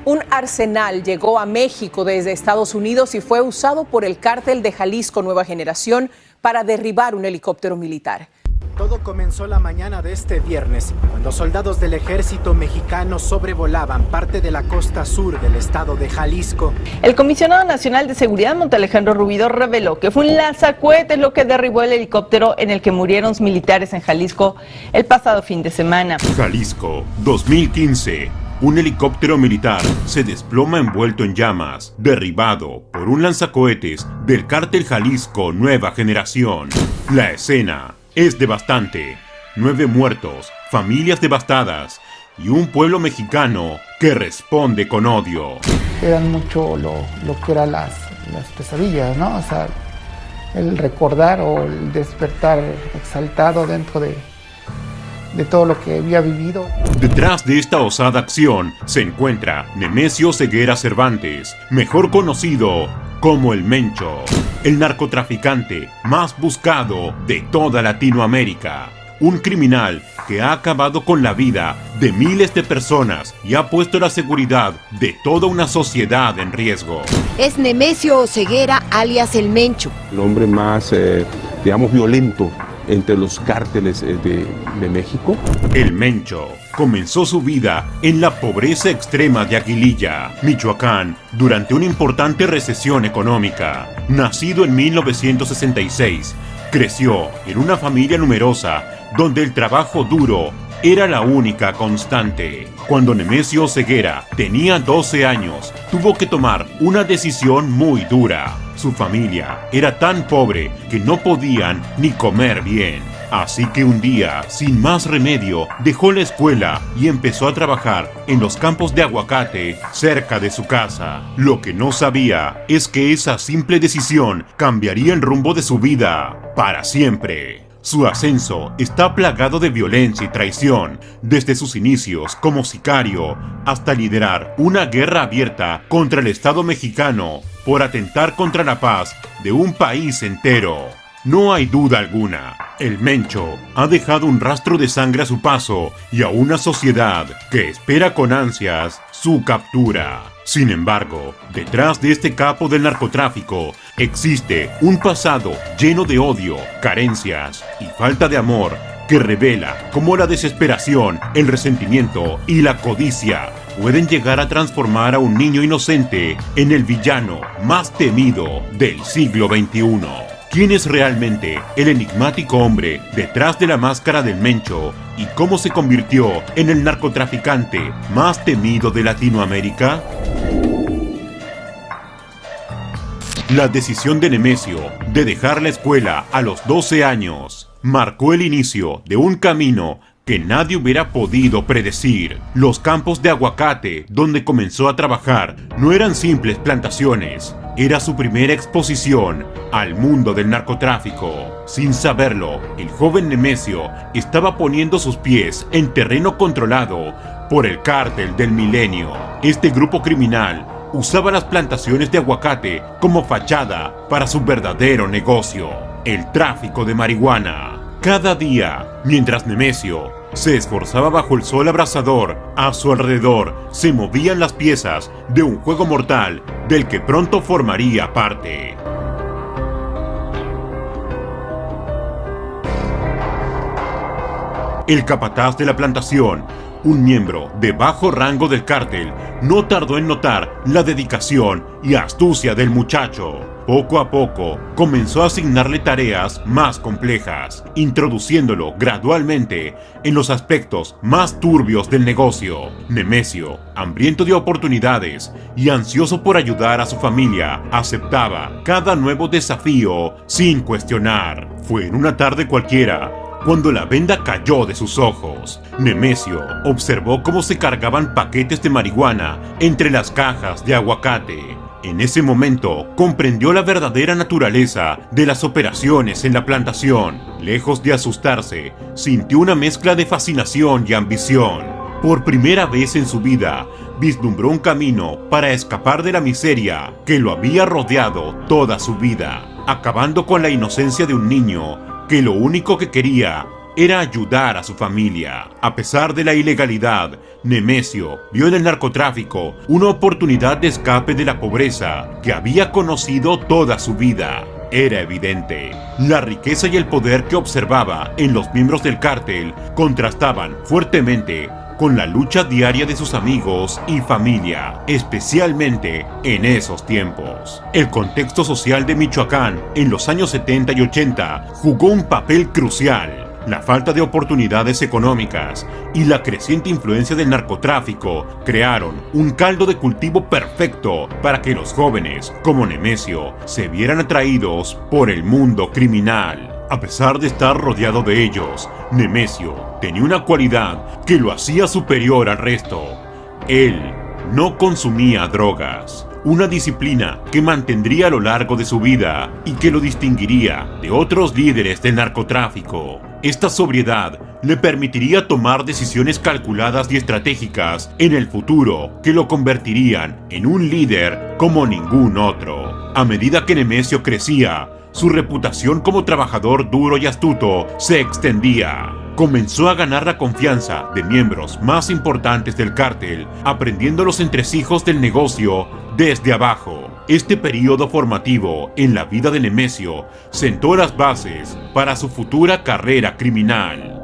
Un arsenal llegó a México desde Estados Unidos y fue usado por el cártel de Jalisco Nueva Generación para derribar un helicóptero militar. Todo comenzó la mañana de este viernes, cuando soldados del ejército mexicano sobrevolaban parte de la costa sur del estado de Jalisco. El comisionado nacional de seguridad, Montalejandro Rubido, reveló que fue un lanzacohetes lo que derribó el helicóptero en el que murieron militares en Jalisco el pasado fin de semana. Jalisco, 2015. Un helicóptero militar se desploma envuelto en llamas, derribado por un lanzacohetes del cártel Jalisco Nueva Generación. La escena es devastante. 9 muertos, familias devastadas y un pueblo mexicano que responde con odio. Eran mucho lo que eran las pesadillas, ¿no? O sea, el recordar o el despertar exaltado dentro de todo lo que había vivido. Detrás de esta osada acción se encuentra Nemesio Ceguera Cervantes, mejor conocido como El Mencho, el narcotraficante más buscado de toda Latinoamérica. Un criminal que ha acabado con la vida de miles de personas y ha puesto la seguridad de toda una sociedad en riesgo. Es Nemesio Ceguera, alias El Mencho. El hombre más, violento entre los cárteles de México. El Mencho comenzó su vida en la pobreza extrema de Aguililla, Michoacán, durante una importante recesión económica. Nacido en 1966, creció en una familia numerosa donde el trabajo duro era la única constante. Cuando Nemesio Ceguera tenía 12 años, tuvo que tomar una decisión muy dura. Su familia era tan pobre que no podían ni comer bien. Así que un día, sin más remedio, dejó la escuela y empezó a trabajar en los campos de aguacate cerca de su casa. Lo que no sabía es que esa simple decisión cambiaría el rumbo de su vida para siempre. Su ascenso está plagado de violencia y traición, desde sus inicios como sicario hasta liderar una guerra abierta contra el Estado mexicano por atentar contra la paz de un país entero. No hay duda alguna, el Mencho ha dejado un rastro de sangre a su paso y a una sociedad que espera con ansias su captura. Sin embargo, detrás de este capo del narcotráfico existe un pasado lleno de odio, carencias y falta de amor que revela cómo la desesperación, el resentimiento y la codicia pueden llegar a transformar a un niño inocente en el villano más temido del siglo XXI. ¿Quién es realmente el enigmático hombre detrás de la máscara del Mencho y cómo se convirtió en el narcotraficante más temido de Latinoamérica? La decisión de Nemesio de dejar la escuela a los 12 años marcó el inicio de un camino que nadie hubiera podido predecir. Los campos de aguacate donde comenzó a trabajar no eran simples plantaciones. Era su primera exposición al mundo del narcotráfico. Sin saberlo, el joven Nemesio estaba poniendo sus pies en terreno controlado por el Cártel del Milenio. Este grupo criminal usaba las plantaciones de aguacate como fachada para su verdadero negocio, el tráfico de marihuana. Cada día, mientras Nemesio se esforzaba bajo el sol abrasador, a su alrededor se movían las piezas de un juego mortal del que pronto formaría parte. El capataz de la plantación, un miembro de bajo rango del cártel, no tardó en notar la dedicación y astucia del muchacho. Poco a poco, comenzó a asignarle tareas más complejas, introduciéndolo gradualmente en los aspectos más turbios del negocio. Nemesio, hambriento de oportunidades y ansioso por ayudar a su familia, aceptaba cada nuevo desafío sin cuestionar. Fue en una tarde cualquiera cuando la venda cayó de sus ojos. Nemesio observó cómo se cargaban paquetes de marihuana entre las cajas de aguacate. En ese momento comprendió la verdadera naturaleza de las operaciones en la plantación. Lejos de asustarse, sintió una mezcla de fascinación y ambición. Por primera vez en su vida, vislumbró un camino para escapar de la miseria que lo había rodeado toda su vida, acabando con la inocencia de un niño que lo único que quería era ayudar a su familia. A pesar de la ilegalidad, Nemesio vio en el narcotráfico una oportunidad de escape de la pobreza que había conocido toda su vida. Era evidente, la riqueza y el poder que observaba en los miembros del cártel contrastaban fuertemente con la lucha diaria de sus amigos y familia, especialmente en esos tiempos. El contexto social de Michoacán en los años 70 y 80 jugó un papel crucial. La falta de oportunidades económicas y la creciente influencia del narcotráfico crearon un caldo de cultivo perfecto para que los jóvenes, como Nemesio, se vieran atraídos por el mundo criminal. A pesar de estar rodeado de ellos, Nemesio tenía una cualidad que lo hacía superior al resto. Él no consumía drogas, una disciplina que mantendría a lo largo de su vida y que lo distinguiría de otros líderes del narcotráfico. Esta sobriedad le permitiría tomar decisiones calculadas y estratégicas en el futuro que lo convertirían en un líder como ningún otro. A medida que Nemesio crecía, su reputación como trabajador duro y astuto se extendía. Comenzó a ganar la confianza de miembros más importantes del cártel, aprendiendo los entresijos del negocio desde abajo. Este periodo formativo en la vida de Nemesio sentó las bases para su futura carrera criminal.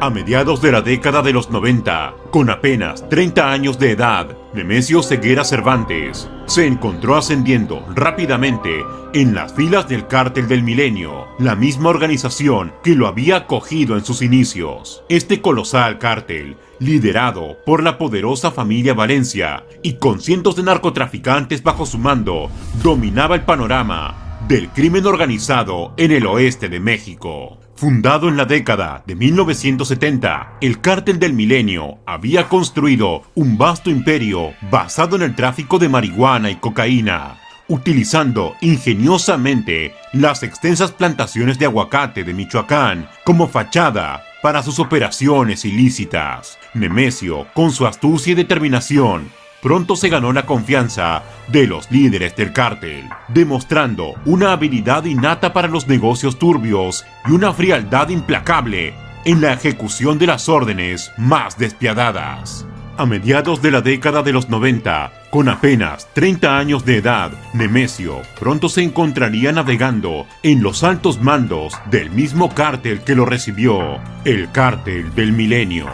A mediados de la década de los 90, con apenas 30 años de edad, Nemesio Ceguera Cervantes se encontró ascendiendo rápidamente en las filas del Cártel del Milenio, la misma organización que lo había acogido en sus inicios. Este colosal cártel, liderado por la poderosa familia Valencia y con cientos de narcotraficantes bajo su mando, dominaba el panorama del crimen organizado en el oeste de México. Fundado en la década de 1970, el Cártel del Milenio había construido un vasto imperio basado en el tráfico de marihuana y cocaína, utilizando ingeniosamente las extensas plantaciones de aguacate de Michoacán como fachada para sus operaciones ilícitas. Nemesio, con su astucia y determinación, pronto se ganó la confianza de los líderes del cártel, demostrando una habilidad innata para los negocios turbios y una frialdad implacable en la ejecución de las órdenes más despiadadas. A mediados de la década de los 90, con apenas 30 años de edad, Nemesio pronto se encontraría navegando en los altos mandos del mismo cártel que lo recibió, el Cártel del Milenio,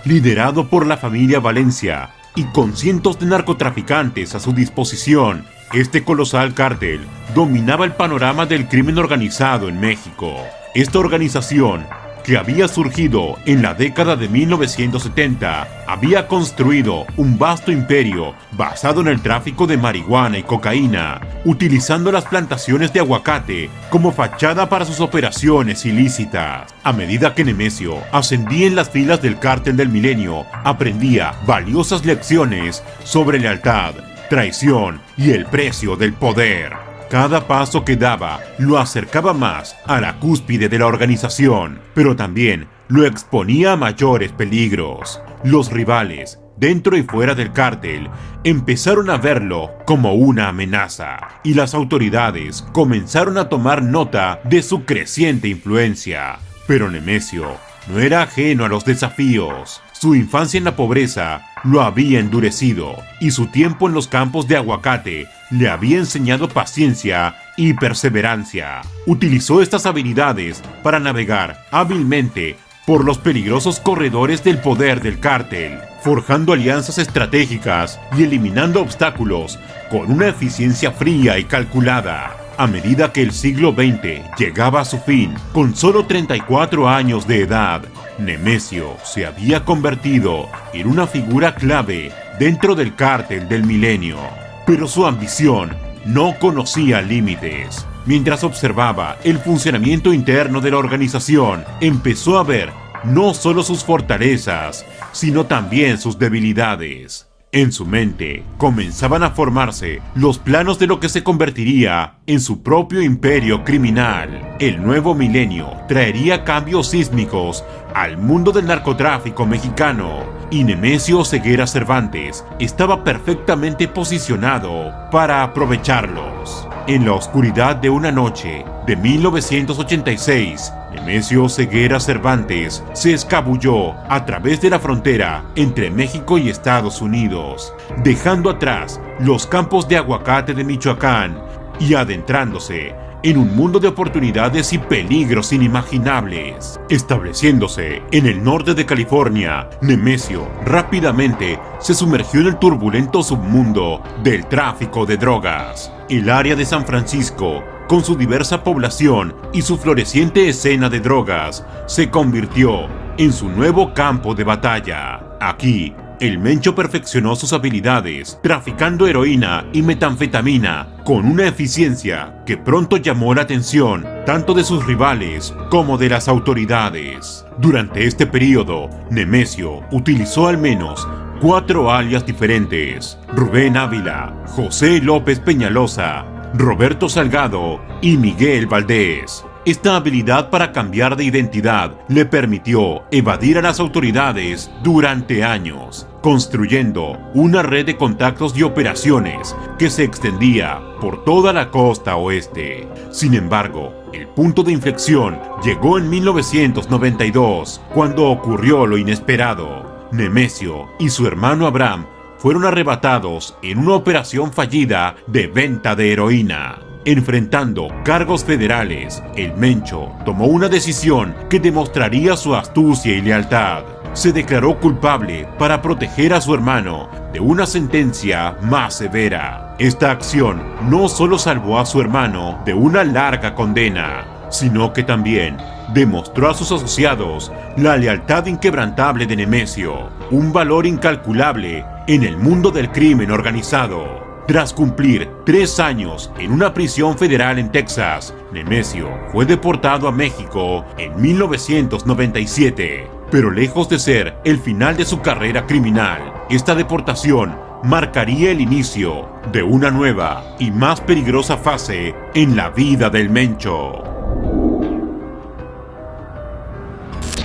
liderado por la familia Valencia. Y con cientos de narcotraficantes a su disposición, este colosal cártel dominaba el panorama del crimen organizado en México. Esta organización, que había surgido en la década de 1970, había construido un vasto imperio basado en el tráfico de marihuana y cocaína, utilizando las plantaciones de aguacate como fachada para sus operaciones ilícitas. A medida que Nemesio ascendía en las filas del Cártel del Milenio, aprendía valiosas lecciones sobre lealtad, traición y el precio del poder. Cada paso que daba lo acercaba más a la cúspide de la organización, pero también lo exponía a mayores peligros. Los rivales, dentro y fuera del cártel, empezaron a verlo como una amenaza, y las autoridades comenzaron a tomar nota de su creciente influencia. Pero Nemesio no era ajeno a los desafíos. Su infancia en la pobreza lo había endurecido, y su tiempo en los campos de aguacate le había enseñado paciencia y perseverancia. Utilizó estas habilidades para navegar hábilmente por los peligrosos corredores del poder del cártel, forjando alianzas estratégicas y eliminando obstáculos con una eficiencia fría y calculada. A medida que el siglo XX llegaba a su fin, con solo 34 años de edad, Nemesio se había convertido en una figura clave dentro del Cártel del Milenio. Pero su ambición no conocía límites. Mientras observaba el funcionamiento interno de la organización, empezó a ver no solo sus fortalezas, sino también sus debilidades. En su mente comenzaban a formarse los planos de lo que se convertiría en su propio imperio criminal. El nuevo milenio traería cambios sísmicos al mundo del narcotráfico mexicano, y Nemesio Ceguera Cervantes estaba perfectamente posicionado para aprovecharlos. En la oscuridad de una noche de 1986, Nemesio Ceguera Cervantes se escabulló a través de la frontera entre México y Estados Unidos, dejando atrás los campos de aguacate de Michoacán y adentrándose en un mundo de oportunidades y peligros inimaginables. Estableciéndose en el norte de California, Nemesio rápidamente se sumergió en el turbulento submundo del tráfico de drogas. El área de San Francisco, con su diversa población y su floreciente escena de drogas, se convirtió en su nuevo campo de batalla. Aquí, el Mencho perfeccionó sus habilidades, traficando heroína y metanfetamina con una eficiencia que pronto llamó la atención tanto de sus rivales como de las autoridades. Durante este periodo, Nemesio utilizó al menos 4 alias diferentes: Rubén Ávila, José López Peñalosa, Roberto Salgado y Miguel Valdés. Esta habilidad para cambiar de identidad le permitió evadir a las autoridades durante años, construyendo una red de contactos y operaciones que se extendía por toda la costa oeste. Sin embargo, el punto de inflexión llegó en 1992, cuando ocurrió lo inesperado. Nemesio y su hermano Abraham fueron arrebatados en una operación fallida de venta de heroína. Enfrentando cargos federales, el Mencho tomó una decisión que demostraría su astucia y lealtad. Se declaró culpable para proteger a su hermano de una sentencia más severa. Esta acción no solo salvó a su hermano de una larga condena, sino que también demostró a sus asociados la lealtad inquebrantable de Nemesio, un valor incalculable en el mundo del crimen organizado. Tras cumplir 3 años en una prisión federal en Texas, Nemesio fue deportado a México en 1997. Pero lejos de ser el final de su carrera criminal, esta deportación marcaría el inicio de una nueva y más peligrosa fase en la vida del Mencho.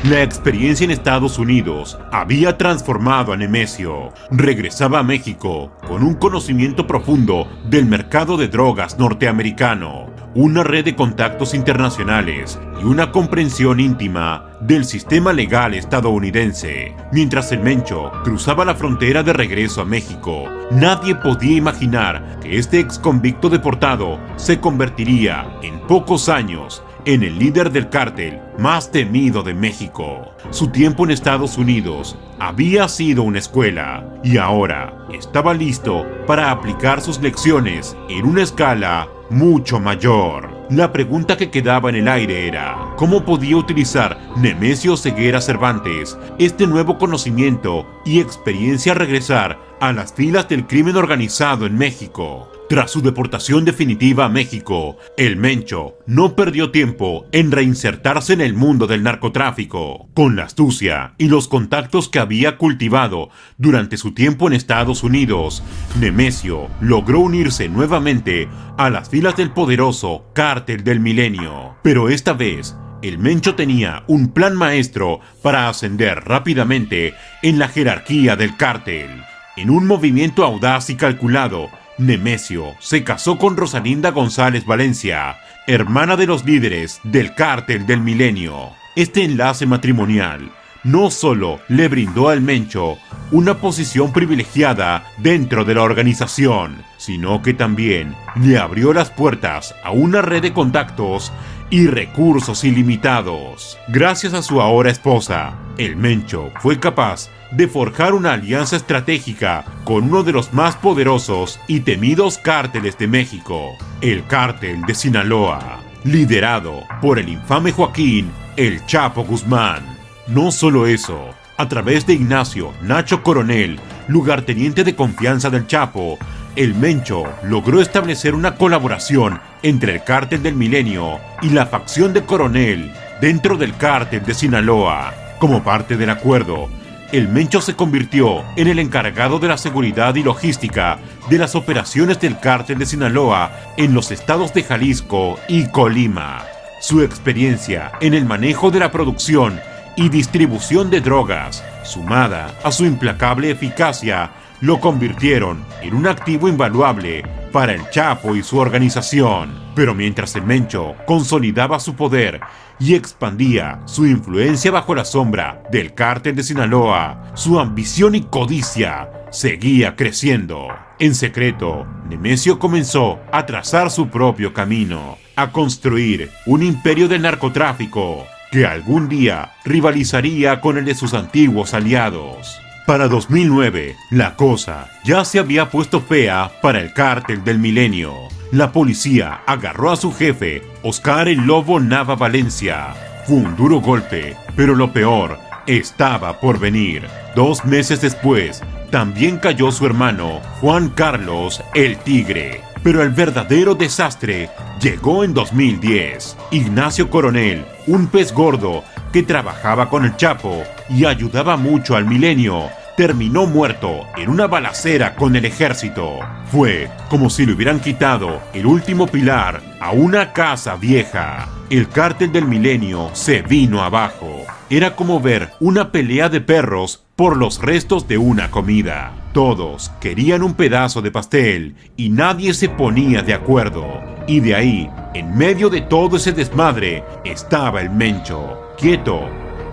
La experiencia en Estados Unidos había transformado a Nemesio. Regresaba a México con un conocimiento profundo del mercado de drogas norteamericano, una red de contactos internacionales y una comprensión íntima del sistema legal estadounidense. Mientras el Mencho cruzaba la frontera de regreso a México, nadie podía imaginar que este exconvicto deportado se convertiría en pocos años en el líder del cártel más temido de México. Su tiempo en Estados Unidos había sido una escuela y ahora estaba listo para aplicar sus lecciones en una escala mucho mayor. La pregunta que quedaba en el aire era: ¿cómo podía utilizar Nemesio Ceguera Cervantes este nuevo conocimiento y experiencia al regresar a las filas del crimen organizado en México? Tras su deportación definitiva a México, el Mencho no perdió tiempo en reinsertarse en el mundo del narcotráfico. Con la astucia y los contactos que había cultivado durante su tiempo en Estados Unidos, Nemesio logró unirse nuevamente a las filas del poderoso Cártel del Milenio. Pero esta vez, el Mencho tenía un plan maestro para ascender rápidamente en la jerarquía del cártel. En un movimiento audaz y calculado, Nemesio se casó con Rosalinda González Valencia, hermana de los líderes del Cártel del Milenio. Este enlace matrimonial no solo le brindó al Mencho una posición privilegiada dentro de la organización, sino que también le abrió las puertas a una red de contactos y recursos ilimitados. Gracias a su ahora esposa, el Mencho fue capaz de forjar una alianza estratégica con uno de los más poderosos y temidos cárteles de México, el Cártel de Sinaloa, liderado por el infame Joaquín El Chapo Guzmán. No solo eso, a través de Ignacio Nacho Coronel, lugarteniente de confianza del Chapo, el Mencho logró establecer una colaboración entre el Cártel del Milenio y la facción de Coronel dentro del Cártel de Sinaloa. Como parte del acuerdo, el Mencho se convirtió en el encargado de la seguridad y logística de las operaciones del Cártel de Sinaloa en los estados de Jalisco y Colima. Su experiencia en el manejo de la producción y distribución de drogas, sumada a su implacable eficacia, lo convirtieron en un activo invaluable para el Chapo y su organización. Pero mientras el Mencho consolidaba su poder y expandía su influencia bajo la sombra del cártel de Sinaloa, su ambición y codicia seguía creciendo. En secreto, Nemesio comenzó a trazar su propio camino, a construir un imperio del narcotráfico que algún día rivalizaría con el de sus antiguos aliados. Para 2009, la cosa ya se había puesto fea para el cártel del Milenio. La policía agarró a su jefe, Oscar el Lobo Nava Valencia. Fue un duro golpe, pero lo peor estaba por venir. 2 meses después, también cayó su hermano, Juan Carlos el Tigre. Pero el verdadero desastre llegó en 2010. Ignacio Coronel, un pez gordo que trabajaba con el Chapo y ayudaba mucho al Milenio, terminó muerto en una balacera con el ejército. Fue como si le hubieran quitado el último pilar a una casa vieja. El cártel del Milenio se vino abajo. Era como ver una pelea de perros por los restos de una comida. Todos querían un pedazo de pastel y nadie se ponía de acuerdo. Y de ahí, en medio de todo ese desmadre, estaba el Mencho, quieto,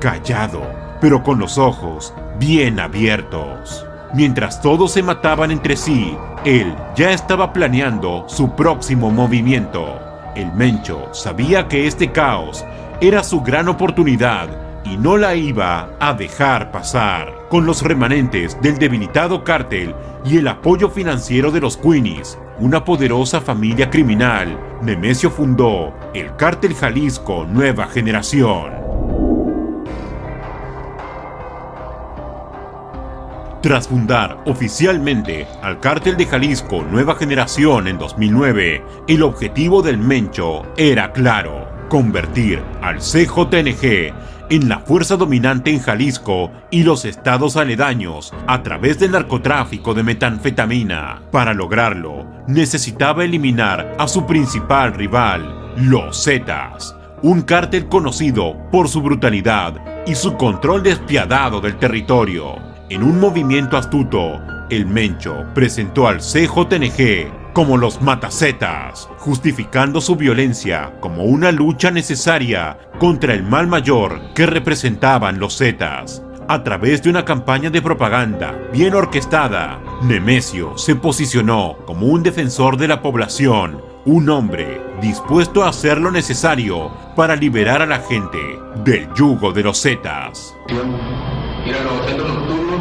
callado, pero con los ojos bien abiertos. Mientras todos se mataban entre sí, él ya estaba planeando su próximo movimiento. El Mencho sabía que este caos era su gran oportunidad y no la iba a dejar pasar. Con los remanentes del debilitado cártel y el apoyo financiero de los Queenies, una poderosa familia criminal, Nemesio fundó el Cártel Jalisco Nueva Generación. Tras fundar oficialmente al Cártel de Jalisco Nueva Generación en 2009, el objetivo del Mencho era claro: convertir al CJNG en la fuerza dominante en Jalisco y los estados aledaños a través del narcotráfico de metanfetamina. Para lograrlo, necesitaba eliminar a su principal rival, los Zetas, un cártel conocido por su brutalidad y su control despiadado del territorio. En un movimiento astuto, el Mencho presentó al CJNG como los Matazetas, justificando su violencia como una lucha necesaria contra el mal mayor que representaban los Zetas. A través de una campaña de propaganda bien orquestada, Nemesio se posicionó como un defensor de la población, un hombre dispuesto a hacer lo necesario para liberar a la gente del yugo de los Zetas. Ir a los centros nocturnos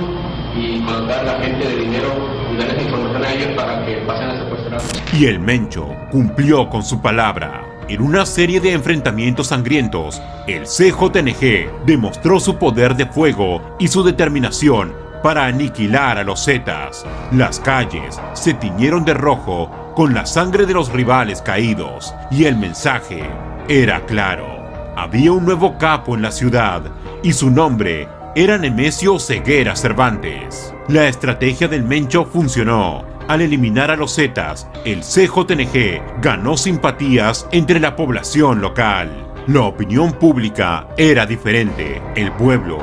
y mandar a la gente de dinero y darles información a ellos para que pasen a secuestrar. Y el Mencho cumplió con su palabra. En una serie de enfrentamientos sangrientos, el CJNG demostró su poder de fuego y su determinación para aniquilar a los Zetas. Las calles se tiñeron de rojo con la sangre de los rivales caídos, y el mensaje era claro. Había un nuevo capo en la ciudad, y su nombre era Nemesio Ceguera Cervantes. La estrategia del Mencho funcionó. Al eliminar a los Zetas, el CJNG ganó simpatías entre la población local. La opinión pública era diferente. El pueblo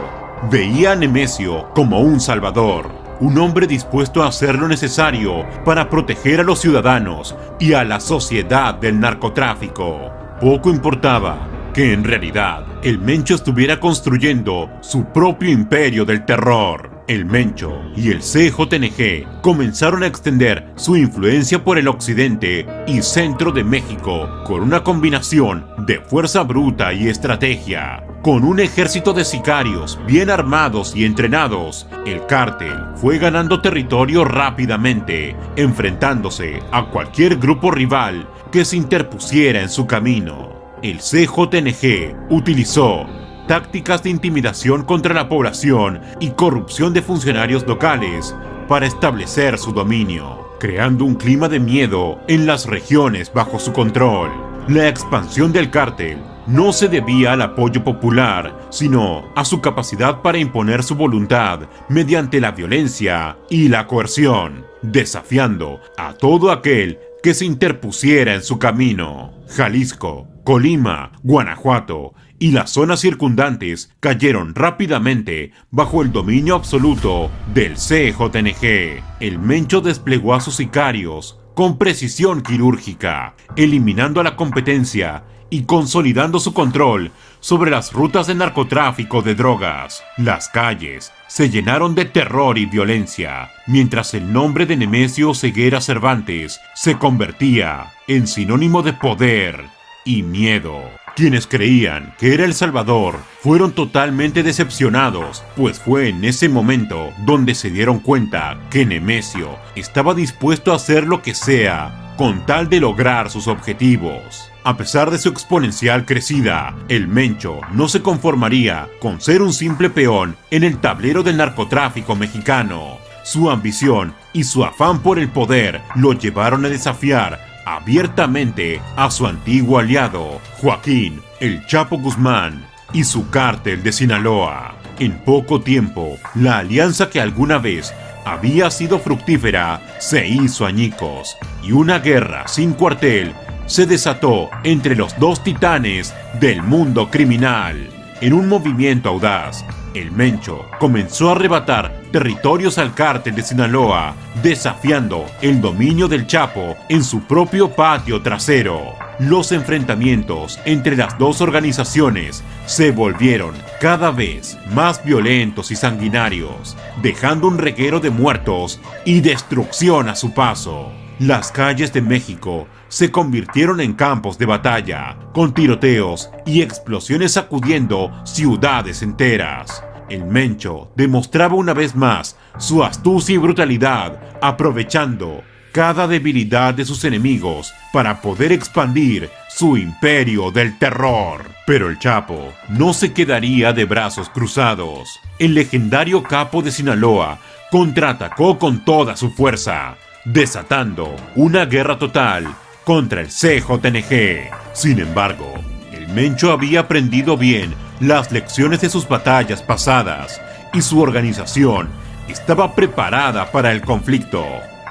veía a Nemesio como un salvador, un hombre dispuesto a hacer lo necesario para proteger a los ciudadanos y a la sociedad del narcotráfico. Poco importaba que en realidad el Mencho estuviera construyendo su propio imperio del terror. El Mencho y el CJNG comenzaron a extender su influencia por el occidente y centro de México con una combinación de fuerza bruta y estrategia. Con un ejército de sicarios bien armados y entrenados, el cártel fue ganando territorio rápidamente, enfrentándose a cualquier grupo rival que se interpusiera en su camino. El CJNG utilizó tácticas de intimidación contra la población y corrupción de funcionarios locales para establecer su dominio, creando un clima de miedo en las regiones bajo su control. La expansión del cártel no se debía al apoyo popular, sino a su capacidad para imponer su voluntad mediante la violencia y la coerción, desafiando a todo aquel que se interpusiera en su camino. Jalisco, Colima, Guanajuato y las zonas circundantes cayeron rápidamente bajo el dominio absoluto del CJNG. El Mencho desplegó a sus sicarios con precisión quirúrgica, eliminando a la competencia y consolidando su control sobre las rutas de narcotráfico de drogas. Las calles se llenaron de terror y violencia, mientras el nombre de Nemesio Ceguera Cervantes se convertía en sinónimo de poder y miedo. Quienes creían que era el Salvador fueron totalmente decepcionados, pues fue en ese momento donde se dieron cuenta que Nemesio estaba dispuesto a hacer lo que sea con tal de lograr sus objetivos. A pesar de su exponencial crecida, el Mencho no se conformaría con ser un simple peón en el tablero del narcotráfico mexicano. Su ambición y su afán por el poder lo llevaron a desafiar abiertamente a su antiguo aliado, Joaquín El Chapo Guzmán, y su cártel de Sinaloa. En poco tiempo, la alianza que alguna vez había sido fructífera se hizo añicos, y una guerra sin cuartel se desató entre los dos titanes del mundo criminal. En un movimiento audaz, el Mencho comenzó a arrebatar territorios al cártel de Sinaloa, desafiando el dominio del Chapo en su propio patio trasero. Los enfrentamientos entre las dos organizaciones se volvieron cada vez más violentos y sanguinarios, dejando un reguero de muertos y destrucción a su paso. Las calles de México se convirtieron en campos de batalla, con tiroteos y explosiones sacudiendo ciudades enteras. El Mencho demostraba una vez más su astucia y brutalidad, aprovechando cada debilidad de sus enemigos para poder expandir su imperio del terror. Pero el Chapo no se quedaría de brazos cruzados. El legendario capo de Sinaloa contraatacó con toda su fuerza, desatando una guerra total contra el CJNG. Sin embargo, el Mencho había aprendido bien las lecciones de sus batallas pasadas y su organización estaba preparada para el conflicto.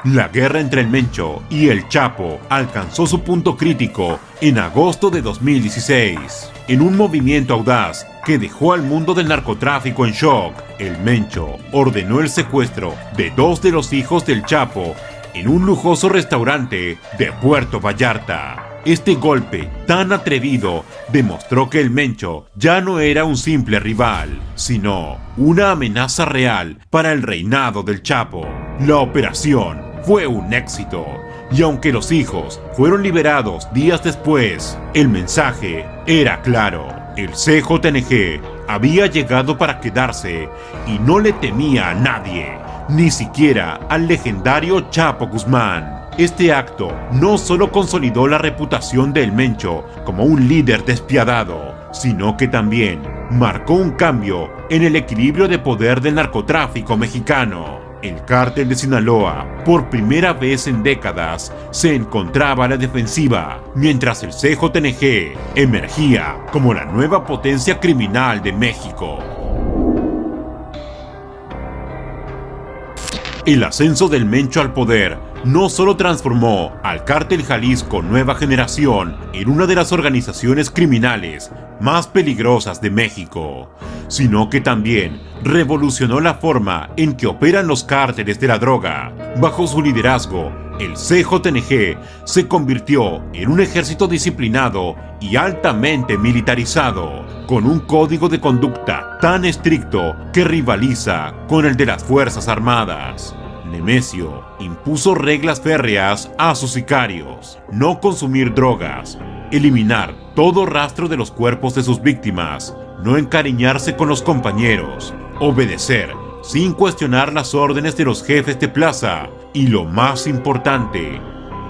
La guerra entre el Mencho y el Chapo alcanzó su punto crítico en agosto de 2016. En un movimiento audaz que dejó al mundo del narcotráfico en shock, el Mencho ordenó el secuestro de 2 de los hijos del Chapo en un lujoso restaurante de Puerto Vallarta. Este golpe tan atrevido demostró que el Mencho ya no era un simple rival, sino una amenaza real para el reinado del Chapo. La operación fue un éxito, y aunque los hijos fueron liberados días después, el mensaje era claro. El CJNG había llegado para quedarse y no le temía a nadie, ni siquiera al legendario Chapo Guzmán. Este acto no solo consolidó la reputación del Mencho como un líder despiadado, sino que también marcó un cambio en el equilibrio de poder del narcotráfico mexicano. El cártel de Sinaloa, por primera vez en décadas, se encontraba a la defensiva, mientras el CJNG emergía como la nueva potencia criminal de México. El ascenso del Mencho al poder no solo transformó al Cártel Jalisco Nueva Generación en una de las organizaciones criminales más peligrosas de México, sino que también revolucionó la forma en que operan los cárteles de la droga. Bajo su liderazgo, el CJNG se convirtió en un ejército disciplinado y altamente militarizado, con un código de conducta tan estricto que rivaliza con el de las Fuerzas Armadas. Nemesio impuso reglas férreas a sus sicarios: no consumir drogas, eliminar todo rastro de los cuerpos de sus víctimas, no encariñarse con los compañeros, obedecer sin cuestionar las órdenes de los jefes de plaza y, lo más importante,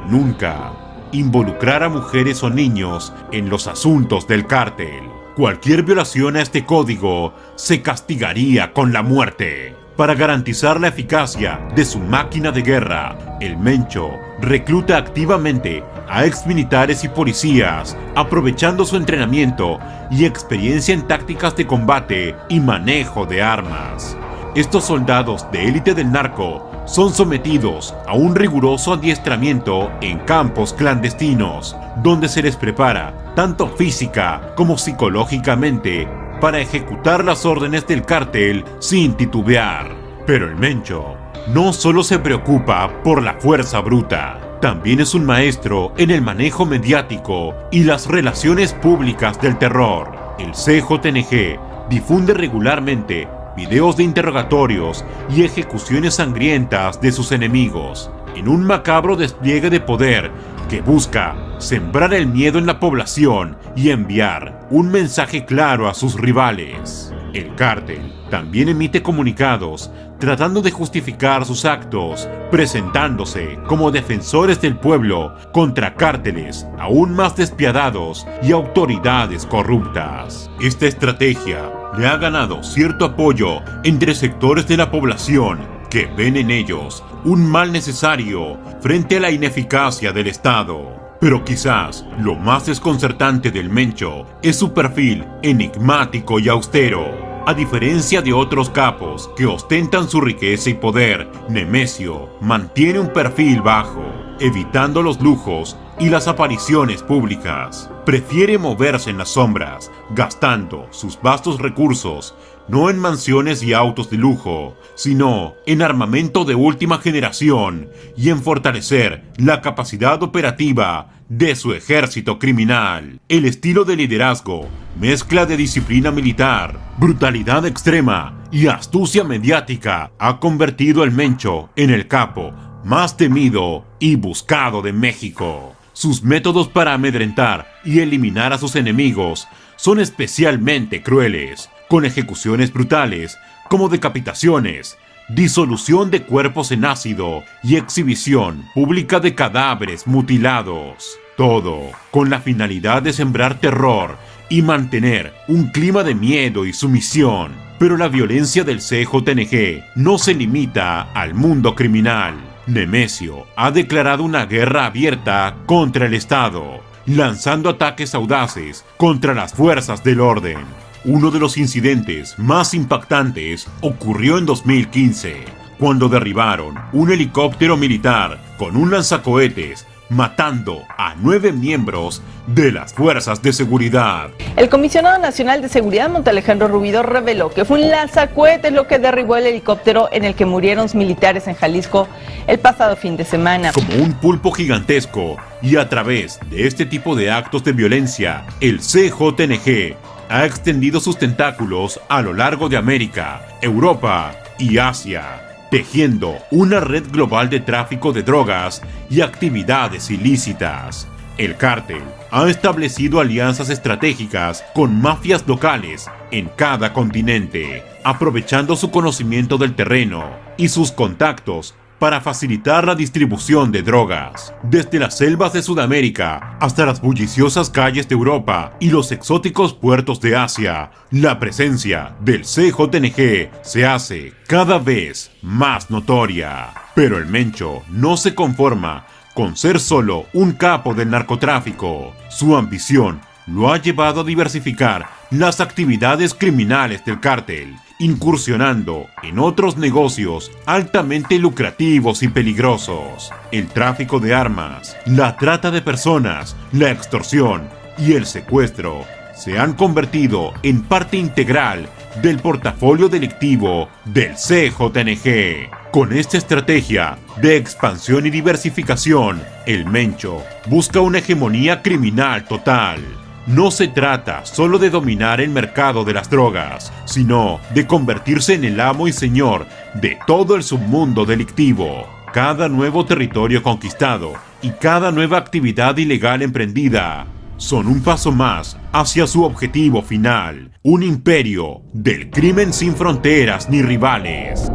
nunca involucrar a mujeres o niños en los asuntos del cártel. Cualquier violación a este código se castigaría con la muerte. Para garantizar la eficacia de su máquina de guerra, el Mencho recluta activamente a exmilitares y policías, aprovechando su entrenamiento y experiencia en tácticas de combate y manejo de armas. Estos soldados de élite del narco son sometidos a un riguroso adiestramiento en campos clandestinos, donde se les prepara tanto física como psicológicamente para ejecutar las órdenes del cártel sin titubear. Pero el Mencho no solo se preocupa por la fuerza bruta, también es un maestro en el manejo mediático y las relaciones públicas del terror. El CJNG difunde regularmente videos de interrogatorios y ejecuciones sangrientas de sus enemigos, en un macabro despliegue de poder que busca sembrar el miedo en la población y enviar un mensaje claro a sus rivales. El cártel también emite comunicados tratando de justificar sus actos, presentándose como defensores del pueblo contra cárteles aún más despiadados y autoridades corruptas. Esta estrategia le ha ganado cierto apoyo entre sectores de la población que ven en ellos un mal necesario frente a la ineficacia del Estado. Pero quizás lo más desconcertante del Mencho es su perfil enigmático y austero. A diferencia de otros capos que ostentan su riqueza y poder, Nemesio mantiene un perfil bajo, evitando los lujos y las apariciones públicas. Prefiere moverse en las sombras, gastando sus vastos recursos no en mansiones y autos de lujo, sino en armamento de última generación y en fortalecer la capacidad operativa de su ejército criminal. El estilo de liderazgo, mezcla de disciplina militar, brutalidad extrema y astucia mediática, ha convertido al Mencho en el capo más temido y buscado de México. Sus métodos para amedrentar y eliminar a sus enemigos son especialmente crueles, con ejecuciones brutales como decapitaciones, disolución de cuerpos en ácido y exhibición pública de cadáveres mutilados. Todo con la finalidad de sembrar terror y mantener un clima de miedo y sumisión. Pero la violencia del CJNG no se limita al mundo criminal. Nemesio ha declarado una guerra abierta contra el Estado, lanzando ataques audaces contra las fuerzas del orden. Uno de los incidentes más impactantes ocurrió en 2015, cuando derribaron un helicóptero militar con un lanzacohetes, matando a 9 miembros de las fuerzas de seguridad. El comisionado nacional de seguridad, Montalejandro Rubido, reveló que fue un lanzacohetes lo que derribó el helicóptero en el que murieron militares en Jalisco el pasado fin de semana. Como un pulpo gigantesco, y a través de este tipo de actos de violencia, el CJNG ha extendido sus tentáculos a lo largo de América, Europa y Asia, tejiendo una red global de tráfico de drogas y actividades ilícitas. El cártel ha establecido alianzas estratégicas con mafias locales en cada continente, aprovechando su conocimiento del terreno y sus contactos para facilitar la distribución de drogas. Desde las selvas de Sudamérica hasta las bulliciosas calles de Europa y los exóticos puertos de Asia, la presencia del CJNG se hace cada vez más notoria. Pero el Mencho no se conforma con ser solo un capo del narcotráfico. Su ambición lo ha llevado a diversificar las actividades criminales del cártel, incursionando en otros negocios altamente lucrativos y peligrosos. El tráfico de armas, la trata de personas, la extorsión y el secuestro se han convertido en parte integral del portafolio delictivo del CJNG. Con esta estrategia de expansión y diversificación, el Mencho busca una hegemonía criminal total. No se trata solo de dominar el mercado de las drogas, sino de convertirse en el amo y señor de todo el submundo delictivo. Cada nuevo territorio conquistado y cada nueva actividad ilegal emprendida son un paso más hacia su objetivo final, un imperio del crimen sin fronteras ni rivales.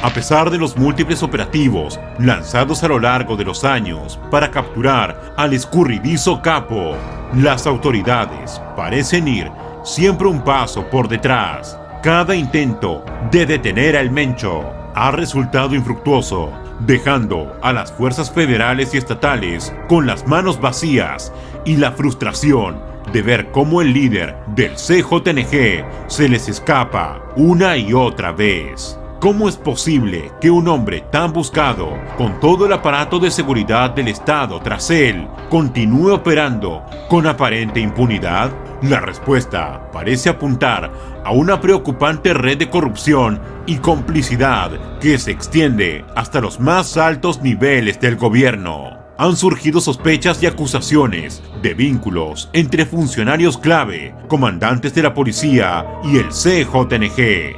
A pesar de los múltiples operativos lanzados a lo largo de los años para capturar al escurridizo capo, las autoridades parecen ir siempre un paso por detrás. Cada intento de detener al Mencho ha resultado infructuoso, dejando a las fuerzas federales y estatales con las manos vacías y la frustración de ver cómo el líder del CJNG se les escapa una y otra vez. ¿Cómo es posible que un hombre tan buscado, con todo el aparato de seguridad del Estado tras él, continúe operando con aparente impunidad? La respuesta parece apuntar a una preocupante red de corrupción y complicidad que se extiende hasta los más altos niveles del gobierno. Han surgido sospechas y acusaciones de vínculos entre funcionarios clave, comandantes de la policía y el CJNG.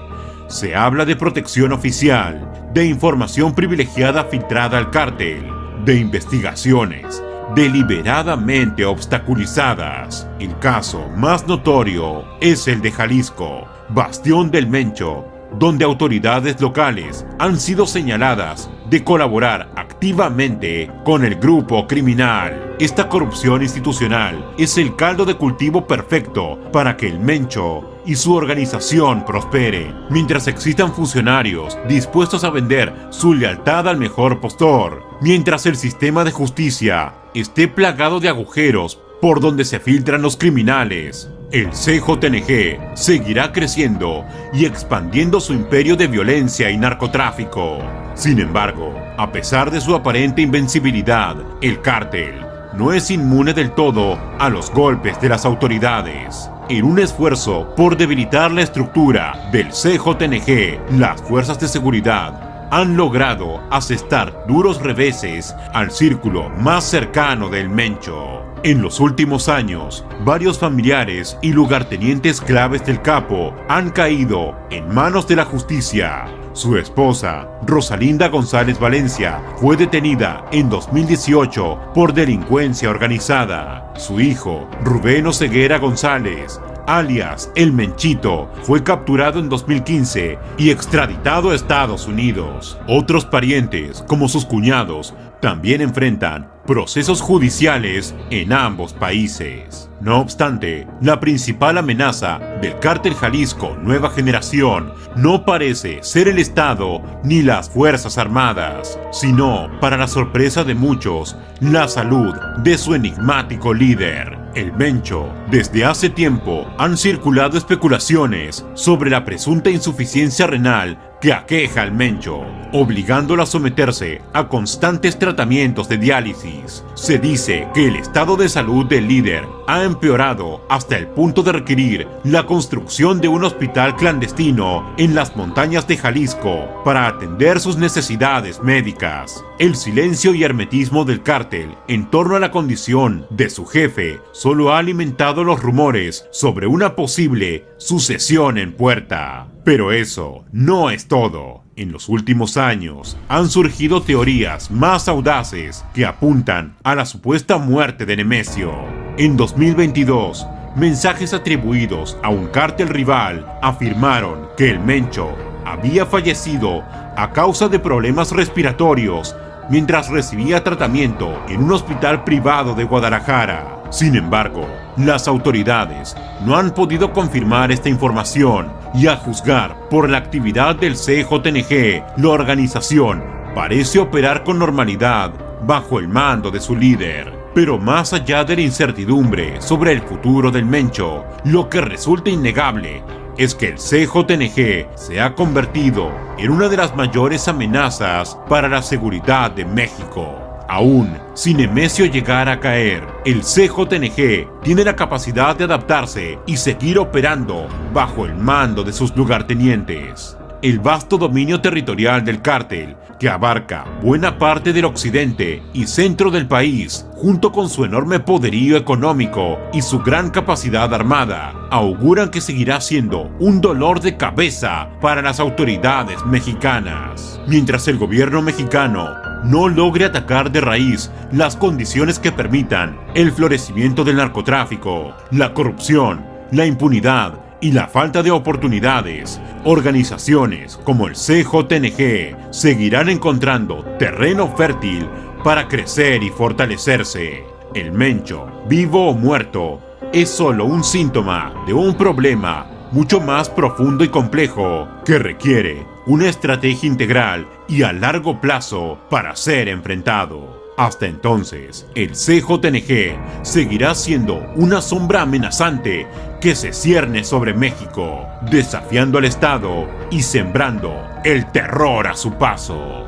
Se habla de protección oficial, de información privilegiada filtrada al cártel, de investigaciones deliberadamente obstaculizadas. El caso más notorio es el de Jalisco, bastión del Mencho, donde autoridades locales han sido señaladas de colaborar activamente con el grupo criminal. Esta corrupción institucional es el caldo de cultivo perfecto para que el Mencho y su organización prospere, mientras existan funcionarios dispuestos a vender su lealtad al mejor postor, mientras el sistema de justicia esté plagado de agujeros por donde se filtran los criminales. El CJNG seguirá creciendo y expandiendo su imperio de violencia y narcotráfico. Sin embargo, a pesar de su aparente invencibilidad, el cártel no es inmune del todo a los golpes de las autoridades. En un esfuerzo por debilitar la estructura del CJNG, las fuerzas de seguridad han logrado asestar duros reveses al círculo más cercano del Mencho. En los últimos años, varios familiares y lugartenientes claves del capo han caído en manos de la justicia. Su esposa, Rosalinda González Valencia, fue detenida en 2018 por delincuencia organizada. Su hijo, Rubén Oseguera González, alias El Menchito, fue capturado en 2015 y extraditado a Estados Unidos. Otros parientes, como sus cuñados, también enfrentan procesos judiciales en ambos países. No obstante, la principal amenaza del cártel Jalisco Nueva Generación no parece ser el Estado ni las Fuerzas Armadas, sino, para la sorpresa de muchos, la salud de su enigmático líder, el Mencho. Desde hace tiempo han circulado especulaciones sobre la presunta insuficiencia renal que aqueja al Mencho, obligándolo a someterse a constantes tratamientos de diálisis. Se dice que el estado de salud del líder ha empeorado hasta el punto de requerir la construcción de un hospital clandestino en las montañas de Jalisco para atender sus necesidades médicas. El silencio y hermetismo del cártel en torno a la condición de su jefe solo ha alimentado los rumores sobre una posible sucesión en puerta. Pero eso no es todo. En los últimos años han surgido teorías más audaces que apuntan a la supuesta muerte de Nemesio. En 2022, mensajes atribuidos a un cártel rival afirmaron que el Mencho había fallecido a causa de problemas respiratorios mientras recibía tratamiento en un hospital privado de Guadalajara. Sin embargo, las autoridades no han podido confirmar esta información y, a juzgar por la actividad del CJNG, la organización parece operar con normalidad bajo el mando de su líder. Pero más allá de la incertidumbre sobre el futuro del Mencho, lo que resulta innegable es que el CJNG se ha convertido en una de las mayores amenazas para la seguridad de México. Aún si Nemesio llegara a caer, el CJNG tiene la capacidad de adaptarse y seguir operando bajo el mando de sus lugartenientes. El vasto dominio territorial del cártel, que abarca buena parte del occidente y centro del país, junto con su enorme poderío económico y su gran capacidad armada, auguran que seguirá siendo un dolor de cabeza para las autoridades mexicanas. Mientras el gobierno mexicano no logre atacar de raíz las condiciones que permitan el florecimiento del narcotráfico, la corrupción, la impunidad y la falta de oportunidades, organizaciones como el CJNG seguirán encontrando terreno fértil para crecer y fortalecerse. El Mencho, vivo o muerto, es solo un síntoma de un problema mucho más profundo y complejo que requiere una estrategia integral y a largo plazo para ser enfrentado. Hasta entonces, el CJNG seguirá siendo una sombra amenazante que se cierne sobre México, desafiando al Estado y sembrando el terror a su paso.